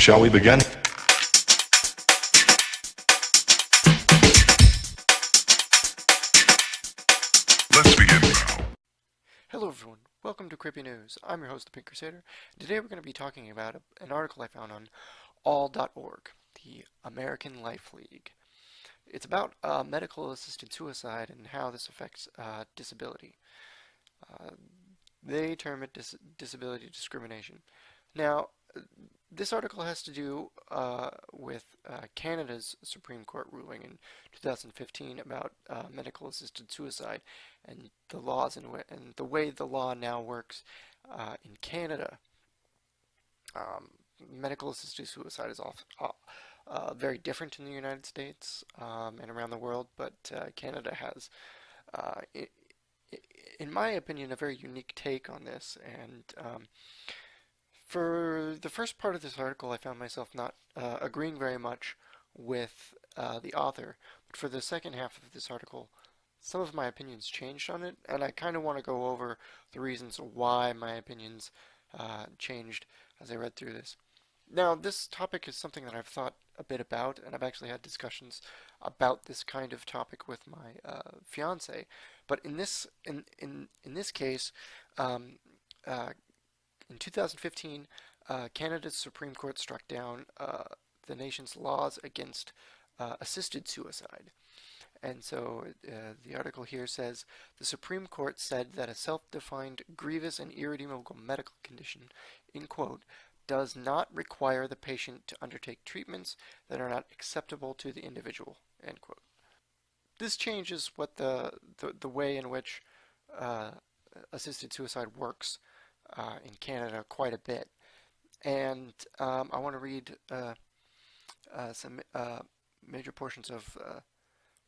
Shall we begin? Let's begin now. Hello everyone, welcome to Cripy News. I'm your host, the Pink Crusader. Today we're going to be talking about an article I found on all.org, the American Life League. It's about medical assisted suicide and how this affects disability. They term it disability discrimination. Now, this article has to do with Canada's Supreme Court ruling in 2015 about medical assisted suicide and the laws and the way the law now works in Canada. Medical assisted suicide is very different in the United States and around the world, but Canada has, in my opinion, a very unique take on this. And for the first part of this article, I found myself not agreeing very much with the author, but for the second half of this article, some of my opinions changed on it, and I kind of want to go over the reasons why my opinions changed as I read through this. Now, this topic is something that I've thought a bit about, and I've actually had discussions about this kind of topic with my fiance. But in this case, in 2015, Canada's Supreme Court struck down the nation's laws against assisted suicide. And so the article here says, the Supreme Court said that a self-defined grievous and irredeemable medical condition, in quote, does not require the patient to undertake treatments that are not acceptable to the individual, end quote. This changes what the way in which assisted suicide works in Canada quite a bit. And I want to read some major portions of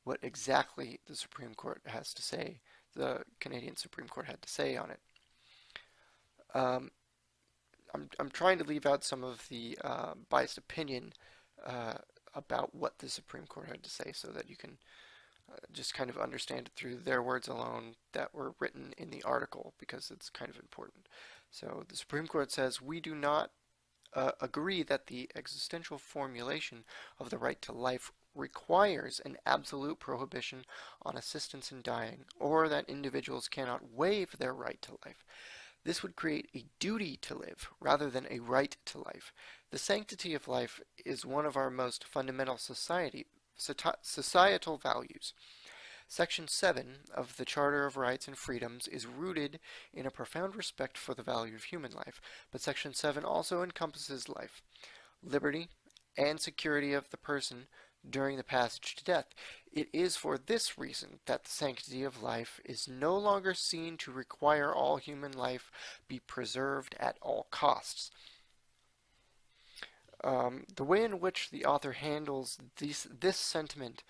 what exactly the Supreme Court has to say, the Canadian Supreme Court had to say on it. I'm trying to leave out some of the biased opinion about what the Supreme Court had to say so that you can just kind of understand it through their words alone that were written in the article, because it's kind of important. So the Supreme Court says, we do not agree that the existential formulation of the right to life requires an absolute prohibition on assistance in dying, or that individuals cannot waive their right to life. This would create a duty to live rather than a right to life. The sanctity of life is one of our most fundamental societal values. Section 7 of the Charter of Rights and Freedoms is rooted in a profound respect for the value of human life, but Section 7 also encompasses life, liberty, and security of the person during the passage to death. It is for this reason that the sanctity of life is no longer seen to require all human life be preserved at all costs. The way in which the author handles this sentiment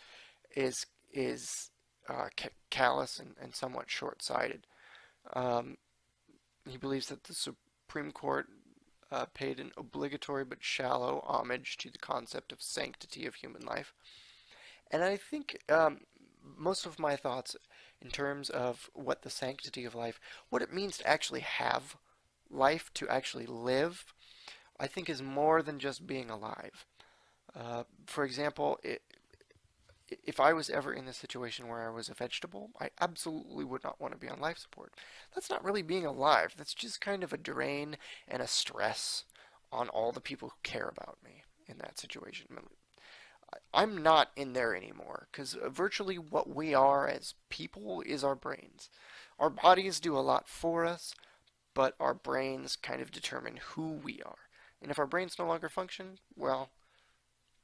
is callous and somewhat short-sighted. He believes that the Supreme Court paid an obligatory but shallow homage to the concept of sanctity of human life. And I think most of my thoughts in terms of what the sanctity of life, what it means to actually have life, to actually live, I think is more than just being alive. For example, if I was ever in the situation where I was a vegetable, I absolutely would not want to be on life support. That's not really being alive. That's just kind of a drain and a stress on all the people who care about me in that situation. I'm not in there anymore, because virtually what we are as people is our brains. Our bodies do a lot for us, but our brains kind of determine who we are. And if our brains no longer function, well,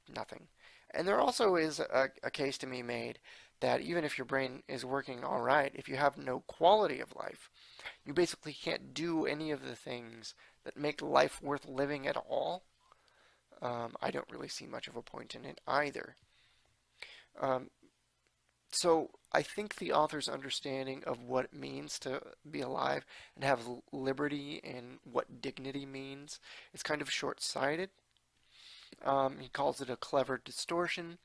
nothing. And there also is a case to be made that even if your brain is working all right, if you have no quality of life, you basically can't do any of the things that make life worth living at all. I don't really see much of a point in it either. So I think the author's understanding of what it means to be alive and have liberty and what dignity means is kind of short-sighted. He calls it a clever distortion.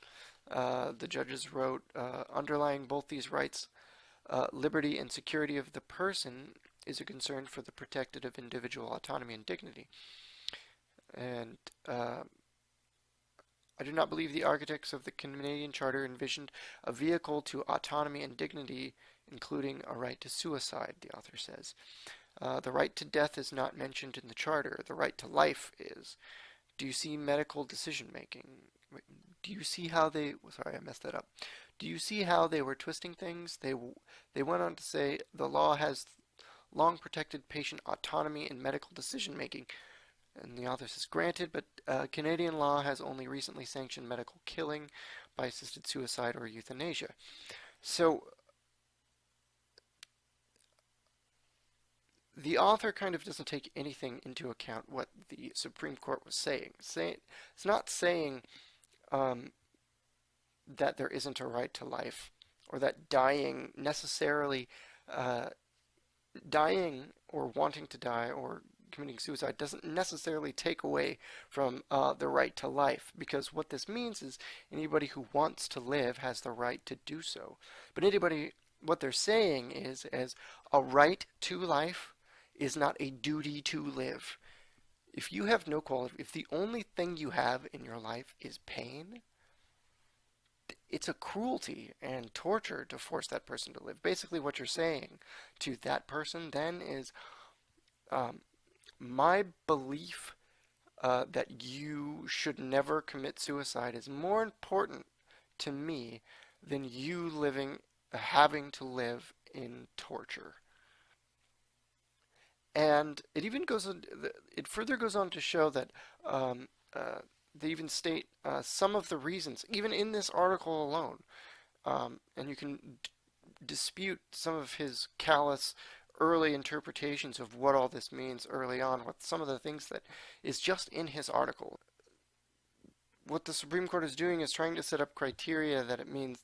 The judges wrote, underlying both these rights, liberty and security of the person is a concern for the protected of individual autonomy and dignity. And I do not believe the architects of the Canadian Charter envisioned a vehicle to autonomy and dignity, including a right to suicide, the author says. The right to death is not mentioned in the Charter. The right to life is. Do you see medical decision making? Do you see how they? Sorry, I messed that up. Do you see how they were twisting things? They went on to say the law has long protected patient autonomy in medical decision making. And the author says, granted, but Canadian law has only recently sanctioned medical killing by assisted suicide or euthanasia. So the author kind of doesn't take anything into account what the Supreme Court was saying. It's not saying um, that there isn't a right to life, or that uh, dying or wanting to die or committing suicide doesn't necessarily take away from the right to life, because what this means is anybody who wants to live has the right to do so. But what they're saying is, as a right to life is not a duty to live. If you have no quality, if the only thing you have in your life is pain, it's a cruelty and torture to force that person to live. Basically, what you're saying to that person then is, um, my belief that you should never commit suicide is more important to me than you having to live in torture. And it further goes on to show that um, they even state some of the reasons, even in this article alone, and you can dispute some of his callous early interpretations of what all this means early on with some of the things that is just in his article. What the Supreme Court is doing is trying to set up criteria that it means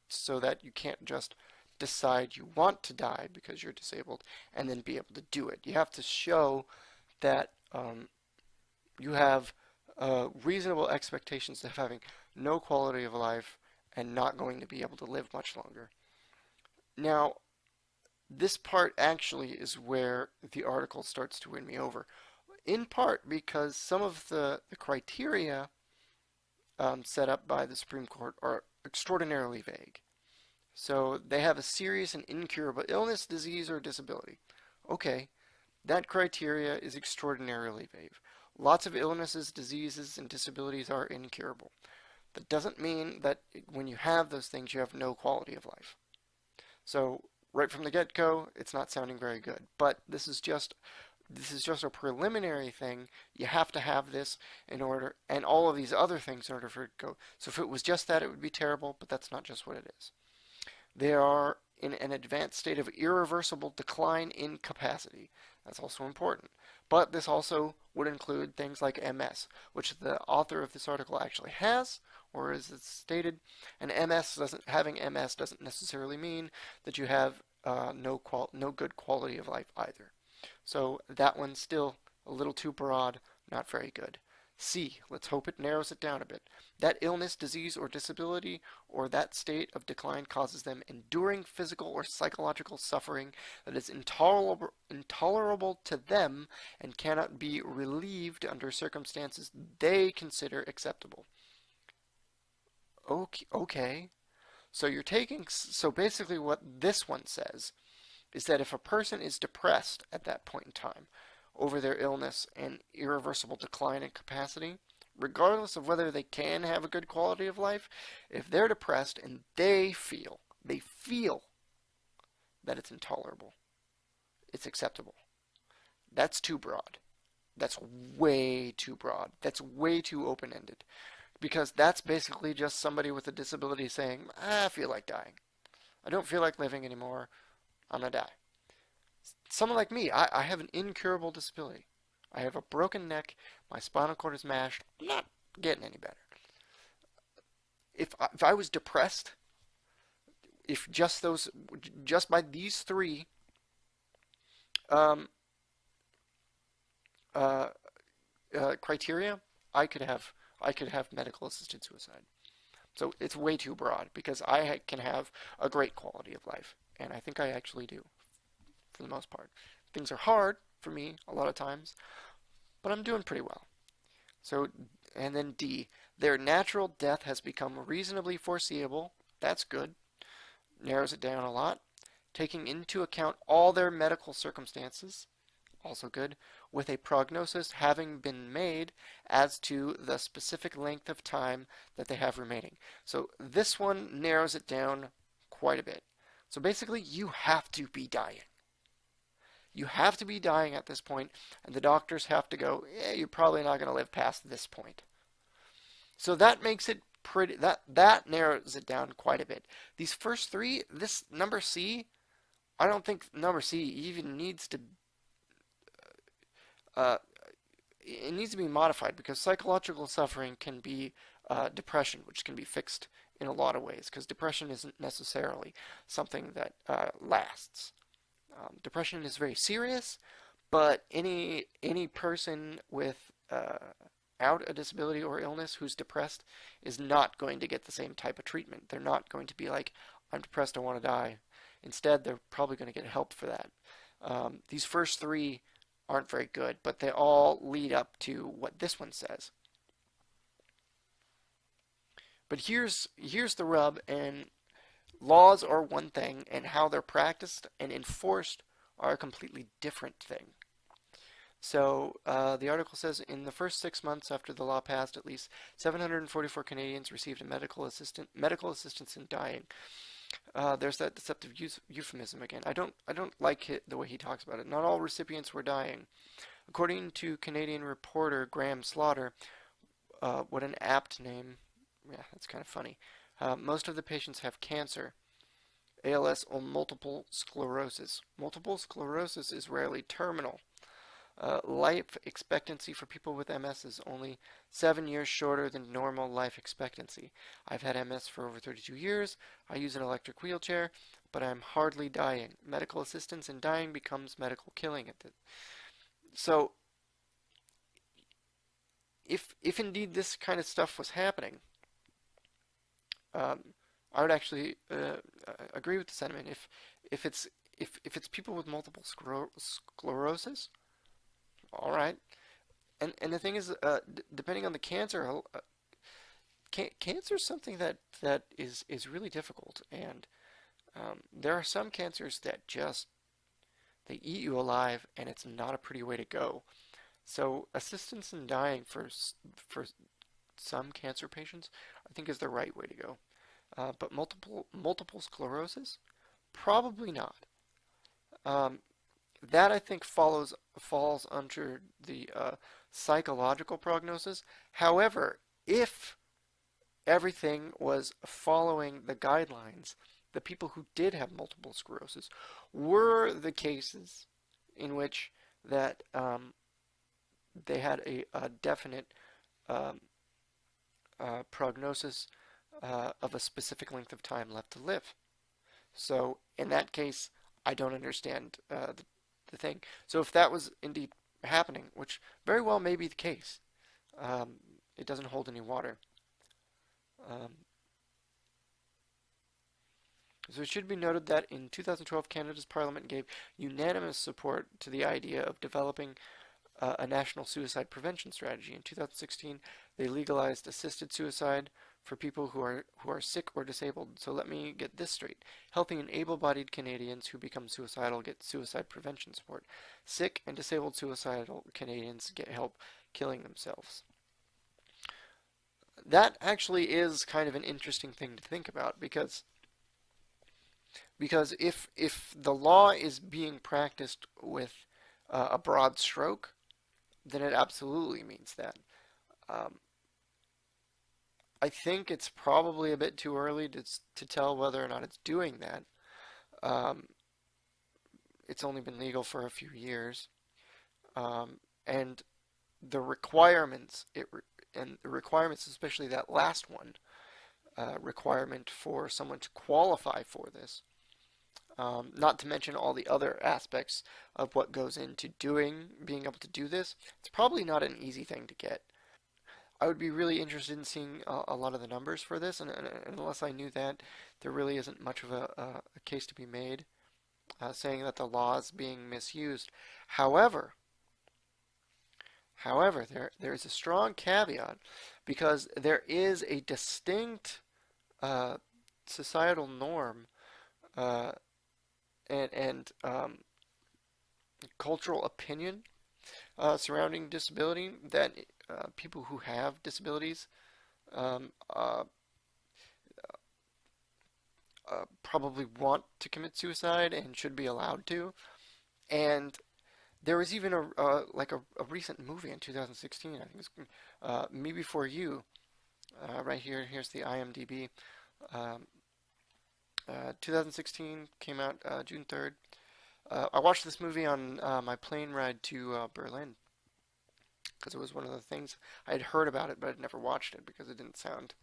so that you can't just decide you want to die because you're disabled and then be able to do it. You have to show that you have reasonable expectations of having no quality of life and not going to be able to live much longer. Now, this part actually is where the article starts to win me over, in part because some of the criteria set up by the Supreme Court are extraordinarily vague. So they have a serious and incurable illness, disease, or disability. Okay, that criteria is extraordinarily vague. Lots of illnesses, diseases, and disabilities are incurable. That doesn't mean that when you have those things, you have no quality of life. So right from the get-go, it's not sounding very good. But this is just a preliminary thing. You have to have this in order, and all of these other things in order for it to go. So if it was just that, it would be terrible, but that's not just what it is. They are in an advanced state of irreversible decline in capacity. That's also important. But this also would include things like MS, which the author of this article actually has, or as it's stated, and having MS doesn't necessarily mean that you have no good quality of life either. So that one's still a little too broad, not very good. C, let's hope it narrows it down a bit. That illness, disease, or disability, or that state of decline causes them enduring physical or psychological suffering that is intolerable to them and cannot be relieved under circumstances they consider acceptable. Okay. So basically what this one says is that if a person is depressed at that point in time over their illness and irreversible decline in capacity, regardless of whether they can have a good quality of life, if they're depressed and they feel that it's intolerable, it's acceptable. That's too broad. That's way too broad. That's way too open-ended. Because that's basically just somebody with a disability saying, I feel like dying. I don't feel like living anymore. I'm going to die. Someone like me, I have an incurable disability. I have a broken neck. My spinal cord is mashed. I'm not getting any better. If I was depressed, if just by these three um, criteria, I could have medical assisted suicide. So it's way too broad because I can have a great quality of life, and I think I actually do, for the most part. Things are hard for me a lot of times, but I'm doing pretty well. So, and then D, their natural death has become reasonably foreseeable. That's good. Narrows it down a lot. Taking into account all their medical circumstances. Also good. With a prognosis having been made as to the specific length of time that they have remaining. So this one narrows it down quite a bit. So basically, you have to be dying. You have to be dying at this point, and the doctors have to go, yeah, you're probably not going to live past this point. So that makes it pretty, that narrows it down quite a bit. These first three, this number C, I don't think number C even needs to, uh, it needs to be modified because psychological suffering can be depression, which can be fixed in a lot of ways because depression isn't necessarily something that lasts. Depression is very serious, but any person with out a disability or illness who's depressed is not going to get the same type of treatment. They're not going to be like, I'm depressed, I want to die. Instead, they're probably going to get help for that. These first three aren't very good, but they all lead up to what this one says. But here's the rub, and laws are one thing, and how they're practiced and enforced are a completely different thing. So the article says in the first 6 months after the law passed, at least 744 Canadians received a medical assistance in dying. There's that deceptive euphemism again. I don't like the way he talks about it. Not all recipients were dying. According to Canadian reporter Graham Slaughter, what an apt name. Yeah, that's kind of funny. Most of the patients have cancer, ALS, or multiple sclerosis. Multiple sclerosis is rarely terminal. Life expectancy for people with MS is only 7 years shorter than normal life expectancy. I've had MS for over 32 years. I use an electric wheelchair, but I'm hardly dying. Medical assistance in dying becomes medical killing. So, if indeed this kind of stuff was happening, I would actually agree with the sentiment. If it's people with multiple sclerosis, all right. And the thing is, depending on the cancer, cancer is something that is really difficult, and there are some cancers that just they eat you alive, and it's not a pretty way to go. So assistance in dying for some cancer patients, I think is the right way to go. But multiple sclerosis, probably not. Um, that I think falls under the psychological prognosis. However, if everything was following the guidelines, the people who did have multiple sclerosis were the cases in which that they had a definite um, prognosis of a specific length of time left to live. So in that case, I don't understand the thing. So if that was indeed happening, which very well may be the case, it doesn't hold any water. Um, so it should be noted that in 2012, Canada's Parliament gave unanimous support to the idea of developing a national suicide prevention strategy. In 2016, they legalized assisted suicide for people who are sick or disabled. So let me get this straight. Healthy and able-bodied Canadians who become suicidal get suicide prevention support. Sick and disabled suicidal Canadians get help killing themselves. That actually is kind of an interesting thing to think about because if the law is being practiced with a broad stroke, then it absolutely means that. Um, I think it's probably a bit too early to tell whether or not it's doing that. Um, it's only been legal for a few years, and the requirements and the requirements, especially that last one, requirement for someone to qualify for this. Not to mention all the other aspects of what goes into being able to do this. It's probably not an easy thing to get. I would be really interested in seeing a lot of the numbers for this, and unless I knew that, there really isn't much of a case to be made saying that the law is being misused. However, However, there is a strong caveat because there is a distinct uh, societal norm uh, and cultural opinion surrounding disability that people who have disabilities um, uh, probably want to commit suicide and should be allowed to. And there was even a recent movie in 2016. I think it was Me Before You. Right here, here's the IMDb. Um, 2016 came out June 3rd. I watched this movie on my plane ride to Berlin because it was one of the things I had heard about it, but I'd never watched it because it didn't sound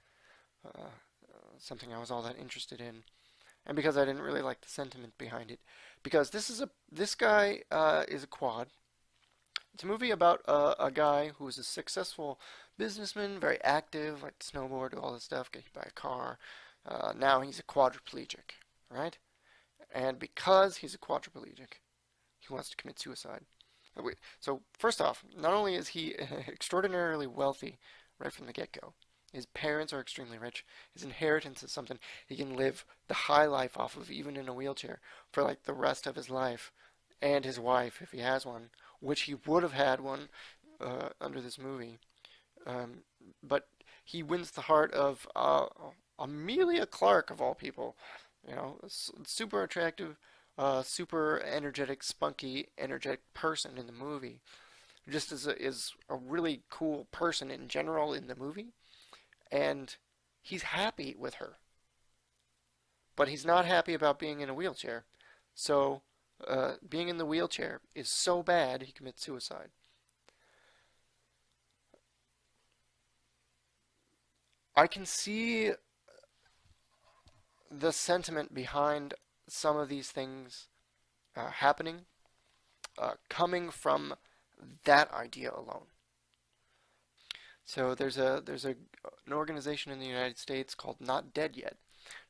something I was all that interested in, and because I didn't really like the sentiment behind it. Because this guy is a quad. It's a movie about a guy who is a successful businessman, very active, like snowboard, do all this stuff, get hit by a car. Now he's a quadriplegic, right? And because he's a quadriplegic, he wants to commit suicide. So first off, not only is he extraordinarily wealthy right from the get-go, his parents are extremely rich. His inheritance is something he can live the high life off of, even in a wheelchair, for like the rest of his life. And his wife, if he has one, which he would have had one under this movie. Um, but he wins the heart of Amelia Clark, of all people. You know, super attractive, super energetic, spunky, energetic person in the movie. Just is a really cool person in general in the movie, and he's happy with her, but he's not happy about being in a wheelchair. So, being in the wheelchair is so bad he commits suicide. I can see the sentiment behind some of these things happening, coming from that idea alone. So there's an organization in the United States called Not Dead Yet.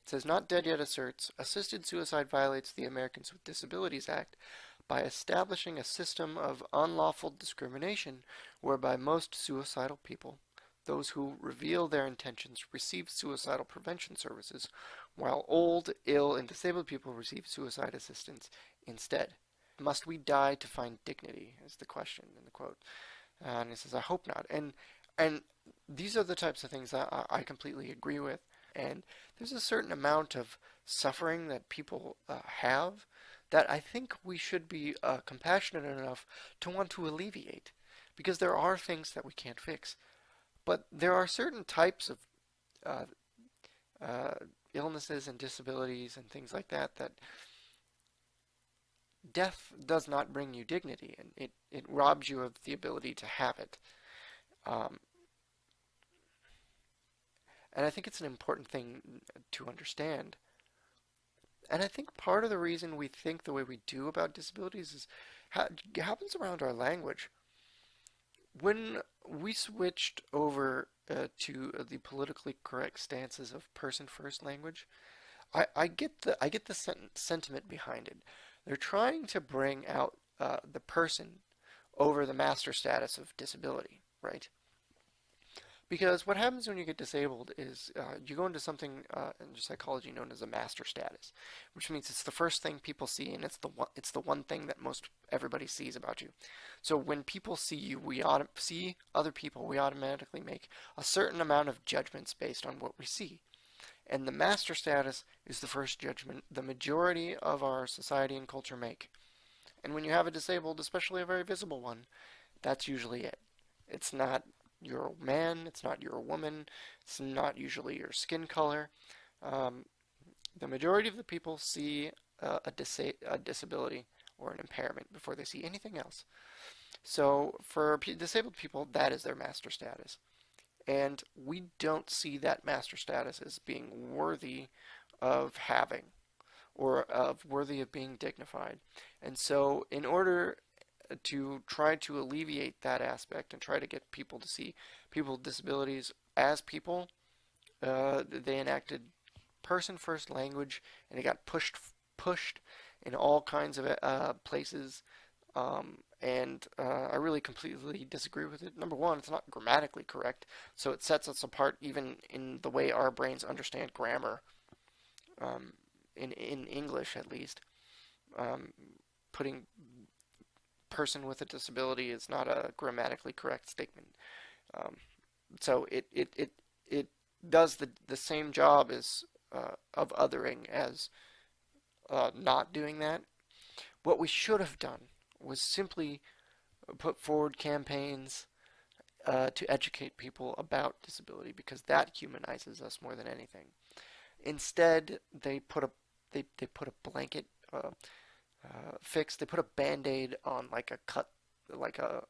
It says Not Dead Yet asserts assisted suicide violates the Americans with Disabilities Act by establishing a system of unlawful discrimination whereby most suicidal people, those who reveal their intentions, receive suicidal prevention services, while old, ill, and disabled people receive suicide assistance instead. Must we die to find dignity? Is the question in the quote. And he says, I hope not. And these are the types of things that I completely agree with. And there's a certain amount of suffering that people have that I think we should be compassionate enough to want to alleviate. Because there are things that we can't fix. But there are certain types of uh, uh, illnesses and disabilities and things like that that death does not bring you dignity, and it robs you of the ability to have it. Um, and I think it's an important thing to understand. And I think part of the reason we think the way we do about disabilities is happens around our language. When we switched over to the politically correct stances of person first language, I get the sentiment behind it. They're trying to bring out the person over the master status of disability, right? Because what happens when you get disabled is you go into something in psychology known as a master status, which means it's the first thing people see, and it's the one thing that most everybody sees about you. So when people see you, see other people, we automatically make a certain amount of judgments based on what we see. And the master status is the first judgment the majority of our society and culture make. And when you have a disabled, especially a very visible one, that's usually it. It's not you're a man, it's not you're a woman, it's not usually your skin color. Um, the majority of the people see a disability or an impairment before they see anything else. So for disabled people, that is their master status. And we don't see that master status as being worthy of having or of worthy of being dignified. And so in order to try to alleviate that aspect and try to get people to see people with disabilities as people, they enacted person first language, and it got pushed in all kinds of places, and I really completely disagree with it. Number one, it's not grammatically correct, so it sets us apart even in the way our brains understand grammar, um, in English at least. Um, Putting person with a disability is not a grammatically correct statement. Um, so it does the same job as of othering as not doing that. What we should have done was simply put forward campaigns to educate people about disability because that humanizes us more than anything. Instead, they put a blanket fix. They put a band-aid on like a cut, like a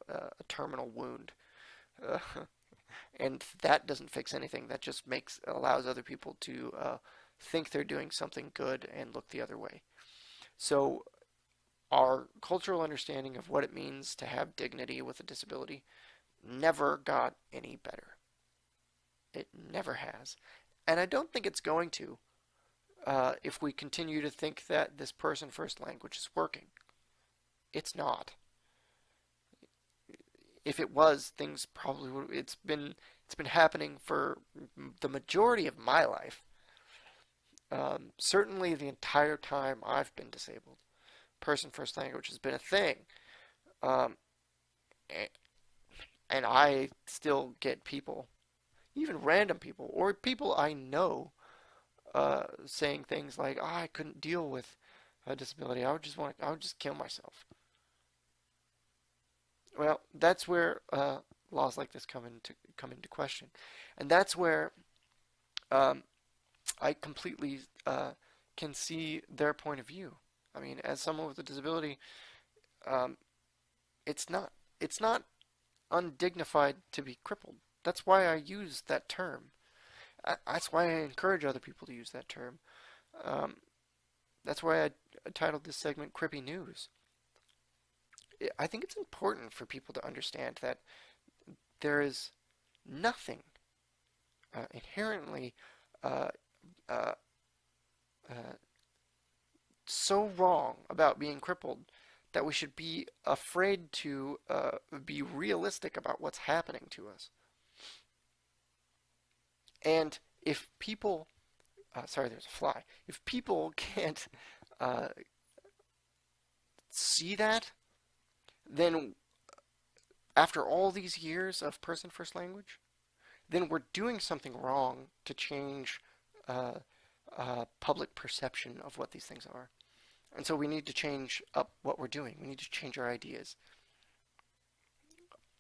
terminal wound, uh, and that doesn't fix anything. That just allows other people to think they're doing something good and look the other way. So our cultural understanding of what it means to have dignity with a disability never got any better. It never has. And I don't think it's going to if we continue to think that this person first language is working. It's not. If it was, things probably would. It's been happening for the majority of my life. Certainly the entire time I've been disabled. Person first language has been a thing. Um, and I still get people, even random people, or people I know, saying things like, oh, I couldn't deal with a disability. I would just kill myself. Well, that's where laws like this come into question, and that's where um, I completely can see their point of view. I mean, as someone with a disability, um, it's not it's not undignified to be crippled. That's why I use that term. That's why I encourage other people to use that term. Um, that's why I titled this segment "Cripy News." I think it's important for people to understand that there is nothing inherently uh, uh, uh, so wrong about being crippled that we should be afraid to be realistic about what's happening to us. And if people, sorry, there's a fly. If people can't uh, see that, then after all these years of person first language, then we're doing something wrong to change uh, public perception of what these things are. And so we need to change up what we're doing. We need to change our ideas.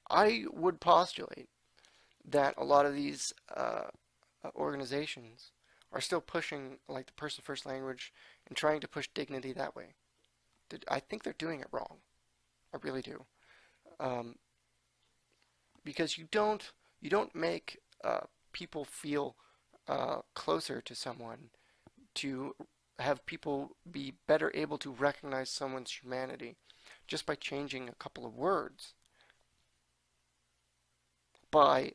I would postulate that a lot of these organizations are still pushing like the person first language and trying to push dignity that way. I think they're doing it wrong. I really do. Um, because you don't make people feel closer to someone to have people be better able to recognize someone's humanity just by changing a couple of words. By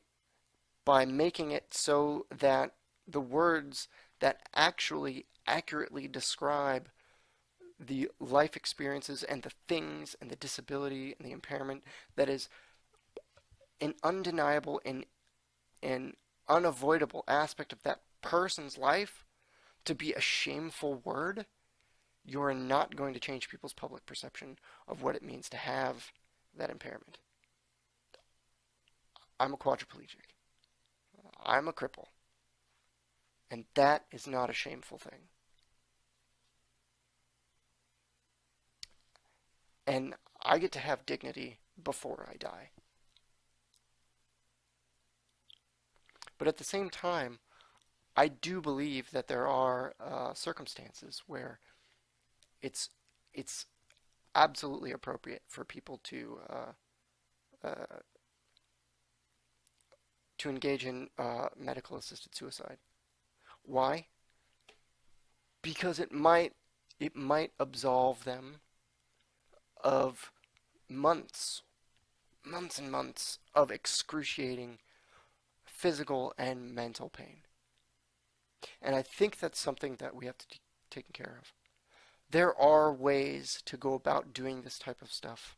making it so that the words that actually accurately describe the life experiences and the things and the disability and the impairment that is an undeniable and unavoidable aspect of that person's life to be a shameful word, you're not going to change people's public perception of what it means to have that impairment. I'm a quadriplegic. I'm a cripple. And that is not a shameful thing. And I get to have dignity before I die. But at the same time, I do believe that there are circumstances where it's absolutely appropriate for people uh, to engage in medical assisted suicide. Why? Because it might absolve them of months, months and months of excruciating physical and mental pain. And I think that's something that we have to take care of. There are ways to go about doing this type of stuff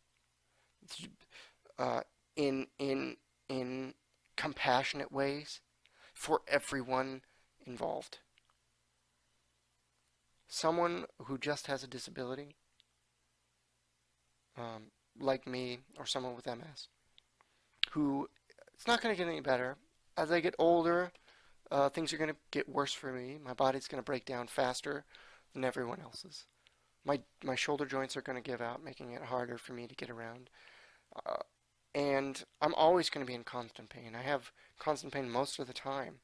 uh, in in in compassionate ways for everyone involved. Someone who just has a disability, like me or someone with MS, who it's not going to get any better. As I get older, things are going to get worse for me. My body's going to break down faster than everyone else's. My shoulder joints are going to give out, making it harder for me to get around. Uh, and I'm always going to be in constant pain. I have constant pain most of the time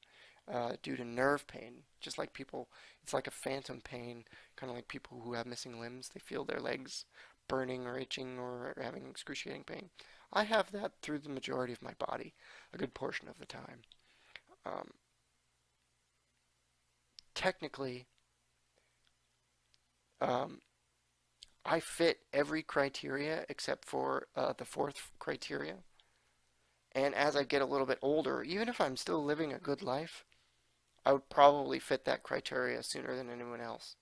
due to nerve pain. Just like people, it's like a phantom pain, kind of like people who have missing limbs. They feel their legs burning or itching or having excruciating pain. I have that through the majority of my body, a good portion of the time. Um, Technically, um, I fit every criteria except for the fourth criteria. And as I get a little bit older, even if I'm still living a good life, I would probably fit that criteria sooner than anyone else.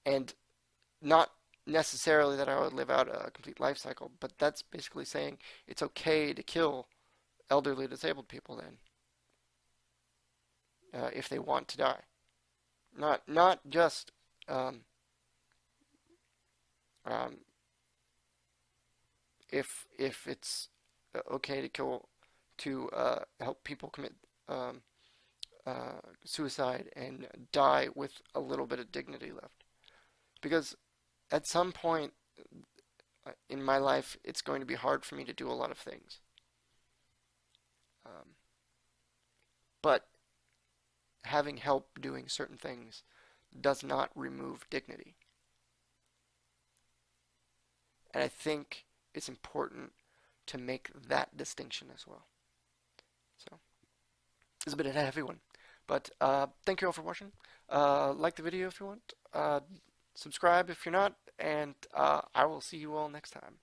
And not necessarily that I would live out a complete life cycle, but that's basically saying it's okay to kill elderly disabled people then, if they want to die. Not just um, um, if it's okay to kill to help people commit um, suicide and die with a little bit of dignity left. Because at some point in my life, it's going to be hard for me to do a lot of things. Um, but having help doing certain things does not remove dignity. And I think it's important to make that distinction as well. So, it's a bit of a heavy one. But thank you all for watching. Like the video if you want. Subscribe if you're not. And I will see you all next time.